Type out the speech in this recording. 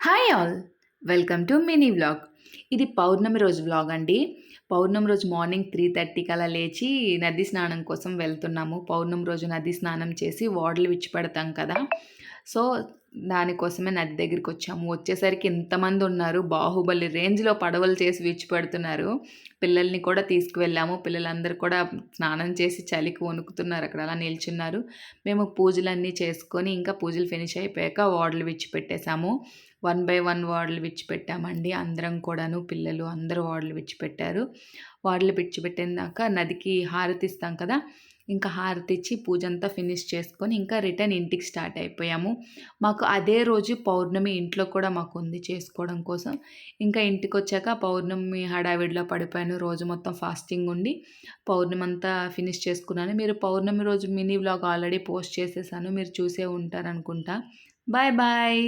Hi all! Welcome to mini vlog. ఇది పౌర్ణమి రోజు vlog అండి. పౌర్ణమి రోజు మార్నింగ్ 3:30కి అలా లేచి నది స్నానం కోసం వెళ్తున్నాము. పౌర్ణమి రోజు నది స్నానం చేసి ఓడలు విడిచిపెడతాం కదా! సో, దానికోసమే నది దగ్గరికొచ్చాము. వచ్చేసరికి ఇంతమందున్నారు. బాహుబలి రేంజ్‌లో పడవలు చేసి విడిచిపెడుతున్నారు. పిల్లల్ని కూడా తీసుకువెళ్ళాము. పిల్లలందరూ కూడా స్నానం చేసి చలికి వణుకుతున్నారు. అక్కడ అలా నిల్చున్నారు. మేము పూజలన్నీ చేసుకొని ఇంకా పూజలు ఫినిష్ అయిపోయాక ఓడలు విడిచిపెట్టేసాము. 1 బై 1 ఓడలు విడిచిపెట్టామండి. అందరం కూడాను పిల్లలు అందరూ ఓడలు విడిచిపెట్టారు. ఓడలు విడిచిపెట్టినాక నదికి హారతిస్తాం కదా! ఇంకా హారతిచ్చి పూజంతా ఫినిష్ చేసుకొని ఇంకా రిటర్న్ ఇంటికి స్టార్ట్ అయిపోయాము. మాకు అదే రోజు పౌర్ణమి ఇంట్లో కూడా మాకుంది చేసుకోవడం కోసం. ఇంకా ఇంటికొచ్చాక పౌర్ణమి హడావిడిలో పడిపోయాను. రోజు మొత్తం ఫాస్టింగ్ ఉండి పౌర్ణమంతా ఫినిష్ చేసుకున్నాను. మీరు పౌర్ణమి రోజు మినీ వ్లాగ్ ఆల్రెడీ పోస్ట్ చేసేసాను. మీరు చూసే ఉంటారనుకుంటా. Bye bye.